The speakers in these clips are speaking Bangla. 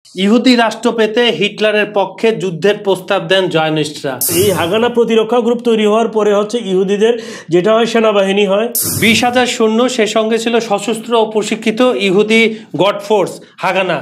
ইহুদি রাষ্ট্র পেতে হিটলারের পক্ষে যুদ্ধের প্রস্তাব দেন জয়নিস্টরা। এই হাগানা প্রতিরক্ষা গ্রুপ তৈরি হওয়ার পরে হচ্ছে ইহুদিদের যেটা হয় সেনাবাহিনী হয়। 20,000 সৈন্য, সে সঙ্গে ছিল সশস্ত্র ও প্রশিক্ষিত ইহুদি গড ফোর্স হাগানা।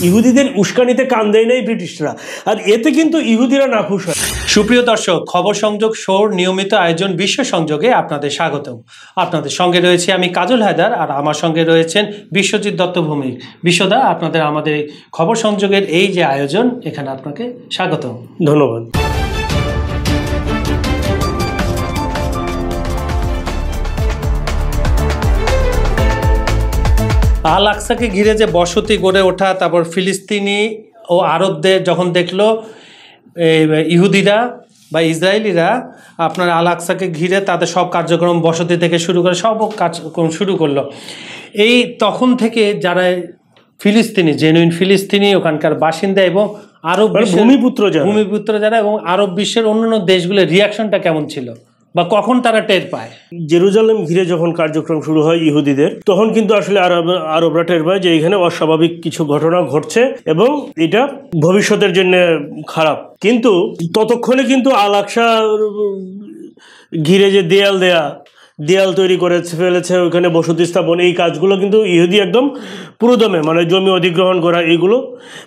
ইহুদিদের উস্কানিতে কান দেয় নাই ব্রিটিশরা, আর এতে কিন্তু ইহুদিরা নাখুশ হয়। সুপ্রিয় দর্শক, খবর সংযোগ শোর নিয়মিত আয়োজন বিশ্ব সংযোগে আপনাদের স্বাগতম। আপনাদের সঙ্গে রয়েছে আমি কাজল হায়দার, আর আমার সঙ্গে রয়েছেন বিশ্বজিৎ দত্ত ভৌমিক। বিশ্বদা, আপনাদের আমাদের খবর সংযোগের এই যে আয়োজন, এখানে আপনাকে স্বাগতম। ধন্যবাদ। আল আকসাকে ঘিরে যে বসতি গড়ে ওঠা, তারপর ফিলিস্তিনি ও আরবদের যখন দেখলো ইহুদিরা বা ইসরায়েলিরা আপনার আল আকসাকে ঘিরে তাদের সব কার্যক্রম বসতি থেকে শুরু করে সব কার্যক্রম শুরু করলো, এই তখন থেকে যারা ফিলিস্তিনি, জেনুইন ফিলিস্তিনি, ওখানকার বাসিন্দা এবং আরব ভূমিপুত্র যারা এবং আরব বিশ্বের অন্যান্য দেশগুলোর রিয়াকশনটা কেমন ছিল বা কখন তারা টের পায়? জেরুজালেম ঘিরে যখন কার্যক্রম শুরু হয় ইহুদিদের, তখন কিন্তু আসলে আরবরা টের পায় যে এখানে অস্বাভাবিক কিছু ঘটনা ঘটছে এবং এটা ভবিষ্যতের জন্য খারাপ। কিন্তু ততক্ষণে কিন্তু আল আকসা ঘিরে যে দেয়াল তৈরি করে ফেলেছে, ওইখানে বসতি স্থাপন, এই কাজগুলো কিন্তু ইহুদি একদম পুরোদমে, মানে জমি অধিগ্রহণ করা, এগুলো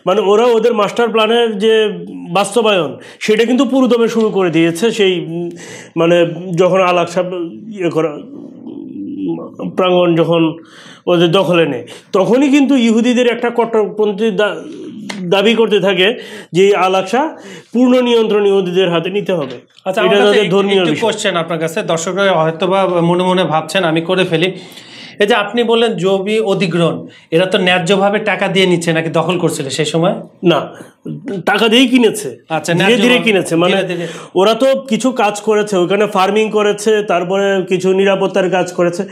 মানে ওরা ওদের মাস্টার প্ল্যানের যে বাস্তবায়ন সেটা কিন্তু পুরোদমে শুরু করে দিয়েছে। সেই মানে যখন আল আকসা প্রাঙ্গণ যখন ওদের দখলে নেয়, তখনই কিন্তু ইহুদিদের একটা কট্টরপন্থী দাবি করতে থাকে যে আল আকসা পূর্ণ নিয়ন্ত্রণ ইহুদিদের হাতে নিতে হবে। আচ্ছা, এটা তাদের ধর্মীয় কোশ্চেন আপনার কাছে, দর্শকরা হয়তো বা মনে মনে ভাবছেন আমি করে ফেলি। এই যে আপনি বললেন জমি অধিগ্রহণ, এরা তো ন্যায্যভাবে টাকা দিয়ে নিচ্ছে নাকি দখল করছিল সেই সময়? না, টাকা দিয়েই কিনেছে। আচ্ছা, ধীরে ধীরে কিনেছে, মানে ওরা তো কিছু কাজ করেছে, ওখানে ফার্মিং করেছে, তারপরে কিছু নিরাপত্তার কাজ করেছে,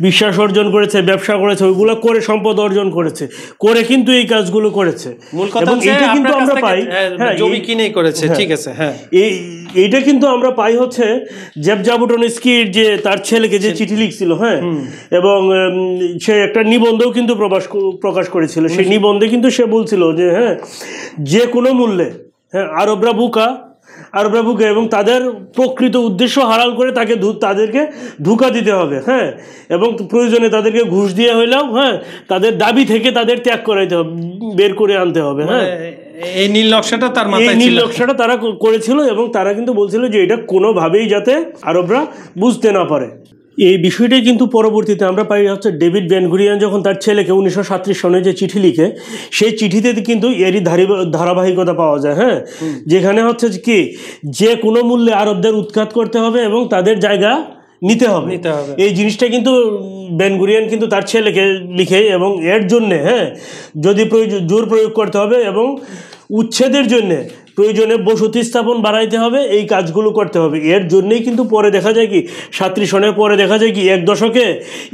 বিশ্বাস অর্জন করেছে, ব্যবসা করেছে, ওইগুলো করে সম্পদ অর্জন করেছে, করে কিন্তু এই কাজগুলো করেছে। মূল কথা এটা কিন্তু আমরা পাই জমি কিনেই করেছে, ঠিক আছে। হ্যাঁ, এইটা কিন্তু আমরা পাই হচ্ছে জাবুটনস্কির যে তার ছেলেকে যে চিঠি লিখছিল, হ্যাঁ, এবং সে একটা নিবন্ধও কিন্তু প্রকাশ করেছিল। সেই নিবন্ধে কিন্তু সে বলছিল যে হ্যাঁ, যে কোনো মূল্যে হ্যাঁ আরবরা বুকা এবং তাদের প্রকৃত উদ্দেশ্য হারাল করে তাদেরকে ধোঁকা দিতে হবে, হ্যাঁ, এবং প্রয়োজনে তাদেরকে ঘুষ দিয়ে হইলেও হ্যাঁ তাদের দাবি থেকে তাদের ত্যাগ করাইতে হবে, বের করে আনতে হবে। হ্যাঁ, এই নীল নকশাটা তার মাথায় ছিল, এই নীল নকশাটা তারা করেছিল এবং তারা কিন্তু বলছিল যে এটা কোনোভাবেই যাতে আরবরা বুঝতে না পারে। এই বিষয়টাই কিন্তু পরবর্তীতে আমরা পাই হচ্ছে ডেভিড বেন গুরিয়ন যখন তার ছেলেকে 1937 সনে যে চিঠি লিখে, সেই চিঠিতে কিন্তু এরই ধারাবাহিকতা পাওয়া যায়। হ্যাঁ, যেখানে হচ্ছে কি যে কোনো মূল্যে আরবদের উৎখাত করতে হবে এবং তাদের জায়গা নিতে হবে। এই জিনিসটা কিন্তু বেন গুরিয়ন কিন্তু তার ছেলেকে লিখে, এবং এর জন্যে হ্যাঁ যদি জোর প্রয়োগ করতে হবে এবং উচ্ছেদের জন্যে প্রয়োজনে বসতি স্থাপন বাড়াইতে হবে, এই কাজগুলো করতে হবে। এর জন্যই কিন্তু পরে দেখা যায় কি 37 সনের পরে দেখা যায় কি 1 দশকে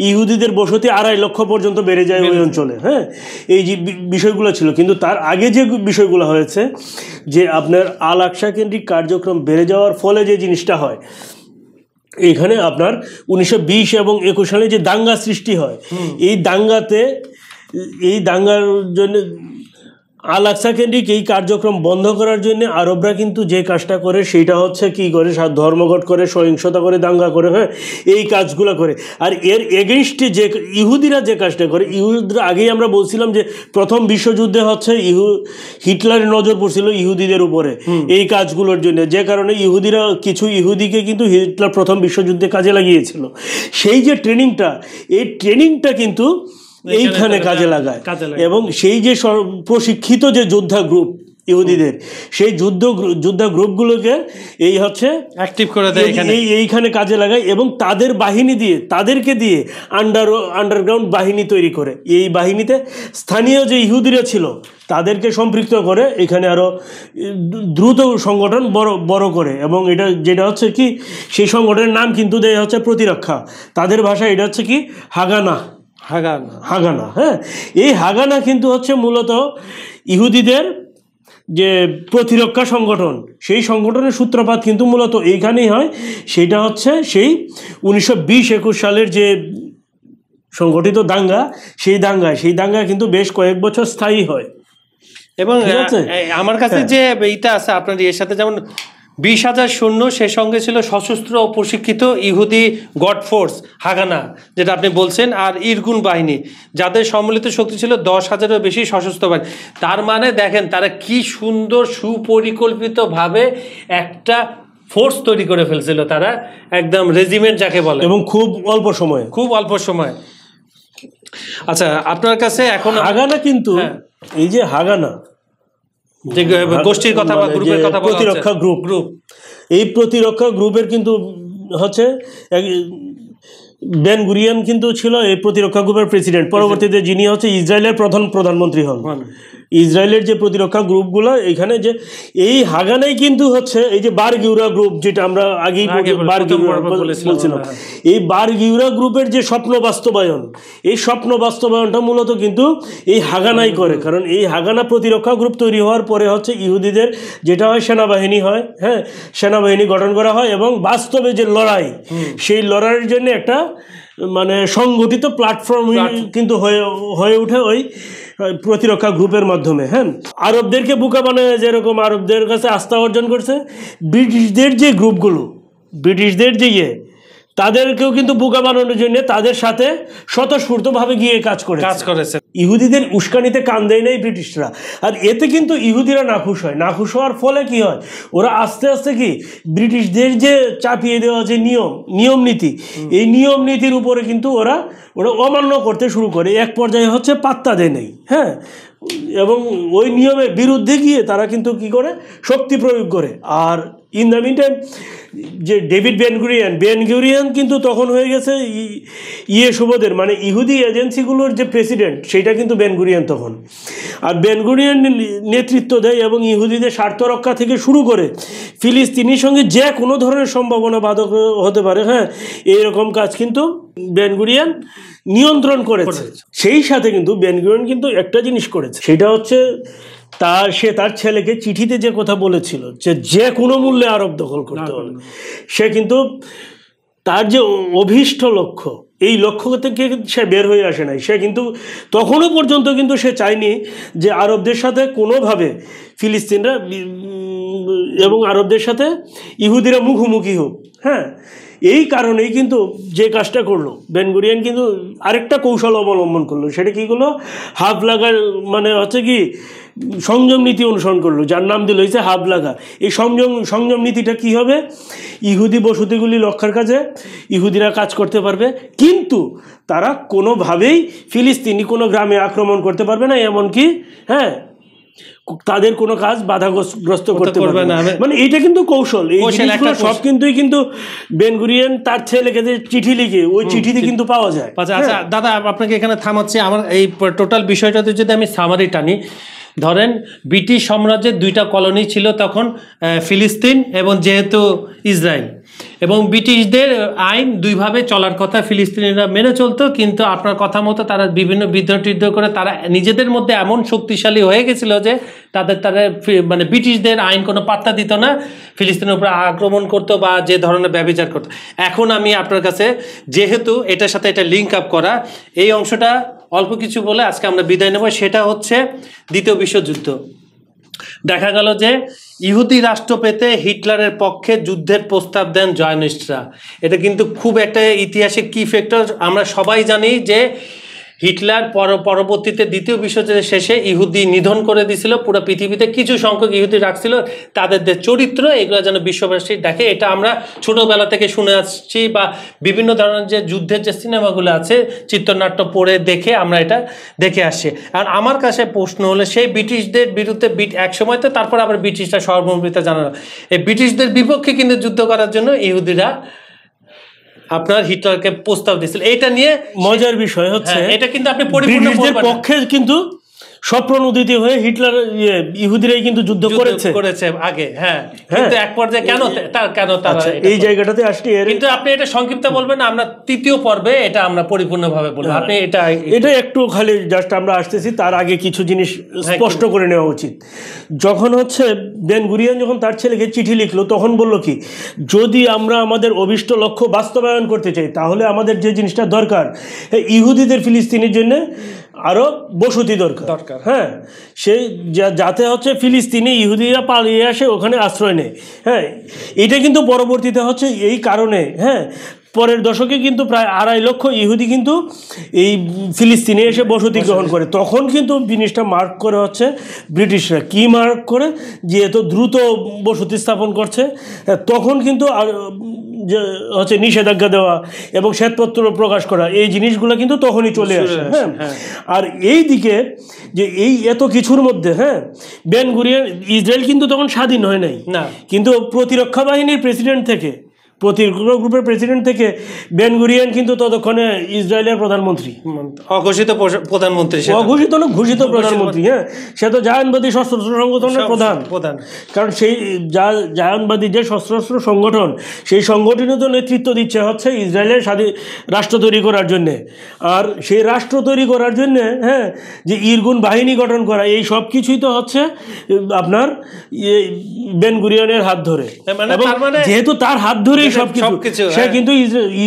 ইহুদিদের বসতি 2.5 লক্ষ পর্যন্ত বেড়ে যায় ওই অঞ্চলে। হ্যাঁ, এই যে বিষয়গুলো ছিল, কিন্তু তার আগে যে বিষয়গুলো হয়েছে যে আপনার আল আকসা কেন্দ্রিক কার্যক্রম বেড়ে যাওয়ার ফলে যে জিনিসটা হয়, এখানে আপনার 1920 এবং 21 সালে যে দাঙ্গা সৃষ্টি হয়, এই দাঙ্গার জন্য আল আকসা কেন্দ্রিক এই কার্যক্রম বন্ধ করার জন্য আরবরা কিন্তু যে কাজটা করে সেইটা হচ্ছে কি করে ধর্মঘট করে, সহিংসতা করে, দাঙ্গা করে, হ্যাঁ এই কাজগুলো করে। আর এর এগেনস্টে যে ইহুদিরা যে কাজটা করে, ইহুদিরা আগেই আমরা বলছিলাম যে প্রথম বিশ্বযুদ্ধে হচ্ছে হিটলারের নজর পড়ছিল ইহুদিদের উপরে এই কাজগুলোর জন্য, যে কারণে কিছু ইহুদিকে কিন্তু হিটলার প্রথম বিশ্বযুদ্ধে কাজে লাগিয়েছিল। সেই যে ট্রেনিংটা, এই ট্রেনিংটা কিন্তু এইখানে কাজে লাগায়, এবং সেই যে প্রশিক্ষিত যে যোদ্ধা গ্রুপ ইহুদিদের, সেই যোদ্ধা গ্রুপগুলোকে এই হচ্ছে অ্যাক্টিভ করে দেয়, এইখানে কাজে লাগায় এবং তাদের বাহিনী দিয়ে, তাদেরকে দিয়ে আন্ডারগ্রাউন্ড বাহিনী তৈরি করে। এই বাহিনীতে স্থানীয় যে ইহুদিরা ছিল তাদেরকে সম্পৃক্ত করে এখানে আরও দ্রুত সংগঠন বড় করে, এবং এটা যেটা হচ্ছে কি সেই সংগঠনের নাম কিন্তু দেয় হচ্ছে প্রতিরক্ষা, তাদের ভাষায় এটা হচ্ছে কি হাগানা। হ্যাঁ, এই হাগানা কিন্তু হচ্ছে মূলত ইহুদিদের যে প্রতিরক্ষা সংগঠন, সেই সংগঠনের সূত্রপাত কিন্তু মূলত এইখানেই হয়। সেটা হচ্ছে সেই 1920-21 সালের যে সংগঠিত দাঙ্গা, সেই দাঙ্গায় কিন্তু বেশ কয়েক বছর স্থায়ী হয়। এবং আমার কাছে যে এইটা আছে আপনার এর সাথে, যেমন 20,000 সৈন্য, সে সঙ্গে ছিল সশস্ত্র ও প্রশিক্ষিত ইহুদি গড ফোর্স হাগানা, যেটা আপনি বলছেন, আর ইরগুন বাহিনী, যাদের সম্মিলিত শক্তি ছিল 10,000-এরও বেশি সশস্ত্র বাহিনী। তার মানে দেখেন তারা কি সুন্দর সুপরিকল্পিতভাবে একটা ফোর্স তৈরি করে ফেলছিল, তারা একদম রেজিমেন্ট যাকে বলে, এবং খুব অল্প সময়। আচ্ছা, আপনার কাছে এখন হাগানা কিন্তু এই যে হাগানা যে গোষ্ঠীর কথা বা গ্রুপের কথা, প্রতিরক্ষা গ্রুপ, এই প্রতিরক্ষা গ্রুপের কিন্তু হচ্ছে বেন গুরিয়ন কিন্তু ছিল এই প্রতিরক্ষা গ্রুপের প্রেসিডেন্ট। পরবর্তীতে যিনি হচ্ছে ইসরায়েলের প্রধানমন্ত্রী হন। ইসরায়েলের যে প্রতিরক্ষা গ্রুপগুলো, এখানে যে এই হাগানাই কিন্তু হচ্ছে এই যে বার গিউরা গ্রুপ, যেটা আমরা আগেই বলছিলাম, এই বার গিউরা গ্রুপের যে স্বপ্ন বাস্তবায়ন, এই স্বপ্ন বাস্তবায়নটা মূলত কিন্তু এই হাগানাই করে। কারণ এই হাগানা প্রতিরক্ষা গ্রুপ তৈরি হওয়ার পরে হচ্ছে ইহুদিদের যেটা হয় সেনাবাহিনী হয়, হ্যাঁ, সেনাবাহিনী গঠন করা হয়, এবং বাস্তবে যে লড়াই, সেই লড়াইয়ের জন্য একটা মানে সংগঠিত প্ল্যাটফর্ম কিন্তু হয়ে ওঠে ওই প্রতিরক্ষা গ্রুপের মাধ্যমে। হ্যাঁ, আরবদেরকে বোকা বানায় যেরকম আরবদের কাছে আস্থা অর্জন করছে, ব্রিটিশদের যে গ্রুপগুলো, ব্রিটিশদের যে তাদেরকেও কিন্তু বোকা বানানোর জন্য তাদের সাথে স্বতঃস্ফূর্তভাবে গিয়ে কাজ করেছে। ইহুদিদের উস্কানিতে কান দেয় না এই ব্রিটিশরা, আর এতে কিন্তু ইহুদিরা নাখুশ হয়। নাখুশ হওয়ার ফলে কি হয়, ওরা আস্তে আস্তে কি ব্রিটিশদের যে চাপিয়ে দেওয়া যে নিয়ম নীতি, এই নিয়ম নীতির উপরে কিন্তু ওরা অমান্য করতে শুরু করে। এক পর্যায়ে হচ্ছে পাত্তা দেয় নেই, হ্যাঁ, এবং ওই নিয়মের বিরুদ্ধে গিয়ে তারা কিন্তু কি করে শক্তি প্রয়োগ করে। আর ইন দ্য মিন টাইম যে ডেভিড বেন গুরিয়ন কিন্তু তখন হয়ে গেছে শুভদের মানে ইহুদি এজেন্সিগুলোর যে প্রেসিডেন্ট, সেইটা কিন্তু বেন গুরিয়ন তখন। আর বেন গুরিয়ন নেতৃত্ব দেয় এবং ইহুদিদের স্বার্থ রক্ষা থেকে শুরু করে ফিলিস্তিনির সঙ্গে যে কোনো ধরনের সম্ভাবনা বাধক হতে পারে, হ্যাঁ, এইরকম কাজ কিন্তু বেন গুরিয়ন নিয়ন্ত্রণ করেছে। সেই সাথে কিন্তু বেন গুরিয়ন কিন্তু একটা জিনিস করেছে, সেটা হচ্ছে সে তার ছেলেকে চিঠিতে যে কথা বলেছিল যে কোনো মূল্যে আরব দখল করতে হবে, সে কিন্তু তার যে অভীষ্ট লক্ষ্য, এই লক্ষ্য থেকে সে বের হয়ে আসে নাই। সে কিন্তু তখনও পর্যন্ত কিন্তু সে চায়নি যে আরবদের সাথে কোনোভাবে ফিলিস্তিনরা এবং আরবদের সাথে ইহুদিরা মুখোমুখি হোক। হ্যাঁ, এই কারণেই কিন্তু যে কাজটা করলো বেন গুরিয়ন কিন্তু আরেকটা কৌশল অবলম্বন করলো। সেটা কী করলো, হাফ লাগার মানে হচ্ছে কি সংযম নীতি অনুসরণ করলো, যার নাম দিল হয়েছে হাফ লাগা। এই সংযম নীতিটা কী হবে, ইহুদি বসতিগুলি রক্ষার কাজে ইহুদিরা কাজ করতে পারবে, কিন্তু তারা কোনোভাবেই ফিলিস্তিনি কোনো গ্রামে আক্রমণ করতে পারবে না, এমনকি হ্যাঁ তাদের কোনো কাজ বাধাগ্রস্ত করতে পারবে না। মানে এটা কিন্তু কৌশল, এই জিনিসগুলো সব কিন্তু বেন গুরিয়ন তার ছেলেকে যে চিঠি লিখে ওই চিঠিতে কিন্তু পাওয়া যায়। আচ্ছা দাদা, আপনাকে এখানে থামাচ্ছি। আমার এই টোটাল বিষয়টাতে যদি আমি সামারি টানি, ধরেন ব্রিটিশ সাম্রাজ্যের দুইটা কলোনি ছিল তখন, ফিলিস্তিন এবং যেহেতু ইসরায়েল, এবং ব্রিটিশদের আইন দুইভাবে চলার কথা, ফিলিস্তিনিরা মেনে চলতো, কিন্তু আপনার কথা মতো তারা বিভিন্ন বিদ্রোহ করে তারা নিজেদের মধ্যে এমন শক্তিশালী হয়ে গেছিল যে তারা মানে ব্রিটিশদের আইন কোনো পাত্তা দিত না, ফিলিস্তিনের উপর আক্রমণ করতো বা যে ধরনের ব্যভিচার করতো। এখন আমি আপনার কাছে, যেহেতু এটার সাথে এটা লিঙ্ক আপ করা, এই অংশটা অল্প কিছু বলে আজকে আমরা বিদায় নেব। সেটা হচ্ছে দ্বিতীয় বিশ্বযুদ্ধ। দেখা গেল যে ইহুদি রাষ্ট্র পেতে হিটলারের পক্ষে যুদ্ধের প্রস্তাব দেন জয়নিস্টরা। এটা কিন্তু খুব একটা ইতিহাসের কি ফ্যাক্টর। আমরা সবাই জানি যে হিটলার পরবর্তীতে দ্বিতীয় বিশ্বযুদ্ধের শেষে ইহুদি নিধন করে দিয়েছিল। পুরো পৃথিবীতে কিছু সংখ্যক ইহুদি রাখছিল, তাদের যে চরিত্র এগুলো যেন বিশ্ববাসী দেখে। এটা আমরা ছোটোবেলা থেকে শুনে আসছি, বা বিভিন্ন ধরনের যে যুদ্ধের যে সিনেমাগুলো আছে, চিত্রনাট্য পড়ে দেখে আমরা এটা দেখে আসছি। আর আমার কাছে প্রশ্ন হলো, সেই ব্রিটিশদের বিরুদ্ধে এক সময় তো, তারপর আবার ব্রিটিশরা সর্বমৃতা জানানো, এই ব্রিটিশদের বিপক্ষে কিন্তু যুদ্ধ করার জন্য ইহুদিরা আপনার হিটলারকে প্রস্তাব দিয়েছিল। এটা নিয়ে মজার বিষয় হচ্ছে, এটা কিন্তু আপনি পরিপূর্ণ পক্ষে কিন্তু স্বপ্রণোদিত হয়ে হিটলার ইহুদিরাই কিন্তু যুদ্ধ করেছে আগে। হ্যাঁ, কিন্তু এক পর্যায়ে কেন তারা এই জায়গাটাতে আসলে, কিন্তু আপনি এটা সংক্ষিপ্ত বলবেন, আমরা তৃতীয় পর্বে এটা আমরা পরিপূর্ণভাবে বলবো। আপনি এটা একটু খালি জাস্ট আমরা আসতেছি, তার আগে কিছু জিনিস স্পষ্ট করে নেওয়া উচিত। যখন হচ্ছে বেন গুরিয়ন যখন তার ছেলেকে চিঠি লিখলো, তখন বলল কি, যদি আমরা আমাদের অভিষ্ট লক্ষ্য বাস্তবায়ন করতে চাই, তাহলে আমাদের যে জিনিসটা দরকার, ইহুদিদের ফিলিস্তিনের জন্য আরও বসতি দরকার। হ্যাঁ, সেই যাতে হচ্ছে ফিলিস্তিনি ইহুদিরা পালিয়ে আসে, ওখানে আশ্রয় নেয়। হ্যাঁ, এটা কিন্তু পরবর্তীতে হচ্ছে এই কারণে, হ্যাঁ, পরের দশকে কিন্তু প্রায় 2.5 লক্ষ ইহুদি কিন্তু এই ফিলিস্তিনে এসে বসতি গ্রহণ করে। তখন কিন্তু জিনিসটা মার্ক করে হচ্ছে ব্রিটিশরা, কি মার্ক করে, যে এত দ্রুত বসতি স্থাপন করছে, তখন কিন্তু যে হচ্ছে নিষেধাজ্ঞা দেওয়া এবং শ্বেতপত্র প্রকাশ করা, এই জিনিসগুলো কিন্তু তখনই চলে আসে। হ্যাঁ, আর এই দিকে যে এই এত কিছুর মধ্যে, হ্যাঁ, বেন গুরিয়ন, ইসরায়েল কিন্তু তখন স্বাধীন হয় নাই, কিন্তু প্রতিরক্ষা বাহিনীর প্রেসিডেন্ট থেকে, প্রতিরক্ষা গ্রুপের প্রেসিডেন্ট থেকে বেন গুরিয়ন কিন্তু ততক্ষণে ইসরায়েলের প্রধানমন্ত্রী, অঘোষিত প্রধানমন্ত্রী, অঘোষিত না ঘোষিত প্রধানমন্ত্রী। হ্যাঁ, সে তো জায়নবাদী সশস্ত্র সংগঠনের প্রধান, কারণ সেই জায়নবাদী যে সশস্ত্র সংগঠন, সেই সংগঠনের তো নেতৃত্ব দিচ্ছে হচ্ছে ইসরায়েলের স্বাধীন রাষ্ট্র তৈরি করার জন্যে। আর সেই রাষ্ট্র তৈরি করার জন্যে, হ্যাঁ, যে ইরগুন বাহিনী গঠন করা, এই সব কিছুই তো হচ্ছে আপনার বেন গুরিয়নের হাত ধরে, এবং যেহেতু তার হাত ধরে সবকিছু, সে কিন্তু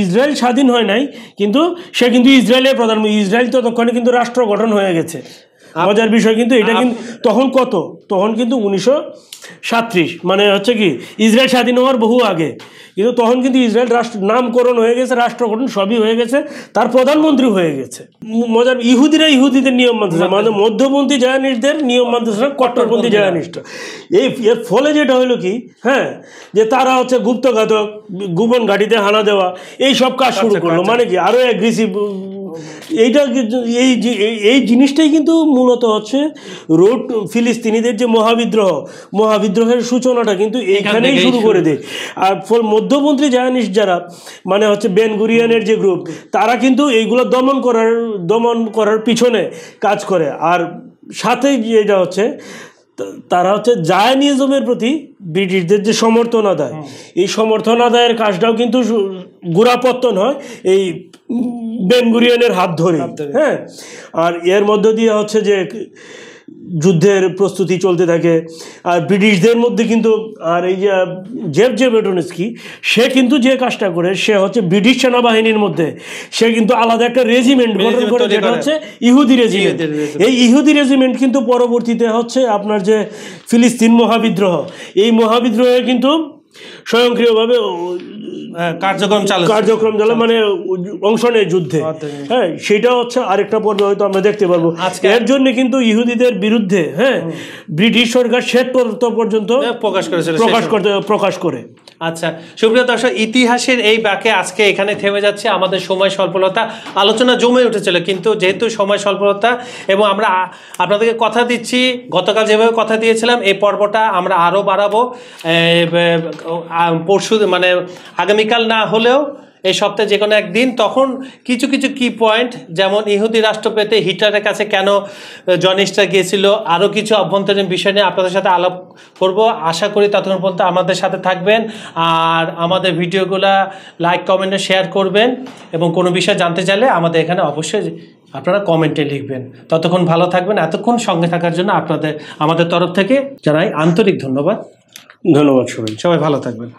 ইসরায়েল স্বাধীন হয় নাই, কিন্তু সে কিন্তু ইসরায়েলের প্রধানমন্ত্রী। ইসরায়েল তো তখনই কিন্তু রাষ্ট্র গঠন হয়ে গেছে। মজার বিষয় কিন্তু এটা, কিন্তু তখন কিন্তু 1937, মানে হচ্ছে কি ইসরায়েল স্বাধীন হওয়ার বহু আগে, কিন্তু তখন কিন্তু ইসরায়েল রাষ্ট্র নামকরণ হয়ে গেছে, রাষ্ট্র গঠন সবই হয়ে গেছে, তার প্রধানমন্ত্রী হয়ে গেছে। মজার, ইহুদিরা ইহুদিদের নিয়ম মানতেছে, মানে মধ্যপন্থী জায়নিস্টদের নিয়ম মানতেছে না, কট্টরপন্থী জায়নিস্ট। এর ফলে যেটা হলো কি, হ্যাঁ, যে তারা হচ্ছে গুপ্তঘাতক, গোপন ঘাঁটিতে হানা দেওয়া, এই সব কাজ শুরু করলো, মানে কি আরো অ্যাগ্রেসিভ। এইটা এই জিনিসটাই কিন্তু মূলত হচ্ছে রোড ফিলিস্তিনিদের যে মহাবিদ্রোহের সূচনাটা কিন্তু এইখানেই শুরু করে দেয়। আর মধ্যপন্থী জায়নিস্ট যারা, মানে হচ্ছে বেন গুরিয়নের যে গ্রুপ, তারা কিন্তু এইগুলো দমন করার পিছনে কাজ করে। আর সাথে যেটা হচ্ছে, তারা হচ্ছে জায়নিজমের প্রতি ব্রিটিশদের যে সমর্থন আদায়, এই সমর্থন আদায়ের কাজটাও কিন্তু গোড়াপত্তন হয় এই বেন গুরিয়নের হাত ধরে। হ্যাঁ, আর এর মধ্য দিয়ে হচ্ছে যে যুদ্ধের প্রস্তুতি চলতে থাকে। আর ব্রিটিশদের মধ্যে কিন্তু, আর এই যে জেফ-জেফ-এটনস্কি, সে কিন্তু যে কাজটা করে, সে হচ্ছে ব্রিটিশ সেনাবাহিনীর মধ্যে সে কিন্তু আলাদা একটা রেজিমেন্ট গঠন করে, যেটা হচ্ছে ইহুদি রেজিমেন্ট। এই ইহুদি রেজিমেন্ট কিন্তু পরবর্তীতে হচ্ছে আপনার যে ফিলিস্তিন মহাবিদ্রোহ, এই মহাবিদ্রোহে কিন্তু স্বয়ংক্রিয়ভাবে কার্যক্রম চালায়, মানে অংশ নেয় যুদ্ধে। হ্যাঁ, সেটা হচ্ছে আরেকটা পর্বে হয়তো আমরা দেখতে পারবো। এর জন্য কিন্তু ইহুদিদের বিরুদ্ধে, হ্যাঁ, ব্রিটিশ সরকার শ্বেতপত্র পর্যন্ত প্রকাশ করে। আচ্ছা, সুপ্রিয় দর্শক, ইতিহাসের এই বাঁকে আজকে এখানে থেমে যাচ্ছে। আমাদের সময় স্বল্পতা, আলোচনা জমে উঠেছিল, কিন্তু যেহেতু সময় স্বল্পতা, এবং আমরা আপনাদেরকে কথা দিচ্ছি, গতকাল যেভাবে কথা দিয়েছিলাম, এই পর্বটা আমরা আরও বাড়াবো। পরশু, মানে আগামীকাল না হলেও এই সপ্তাহে যে কোনো একদিন, তখন কিছু কি পয়েন্ট, যেমন ইহুদি রাষ্ট্র পেতে হিটলারের কাছে কেন জনিস্টরা গিয়েছিল, আরও কিছু অভ্যন্তরীণ বিষয় নিয়ে আপনাদের সাথে আলাপ করব। আশা করি ততক্ষণ পর্যন্ত আমাদের সাথে থাকবেন, আর আমাদের ভিডিওগুলা লাইক, কমেন্টে শেয়ার করবেন, এবং কোনো বিষয় জানতে চাইলে আমাদের এখানে অবশ্যই আপনারা কমেন্টে লিখবেন। ততক্ষণ ভালো থাকবেন। এতক্ষণ সঙ্গে থাকার জন্য আমাদের তরফ থেকে জানাই আন্তরিক ধন্যবাদ। ধন্যবাদ সবাই, ভালো থাকবেন।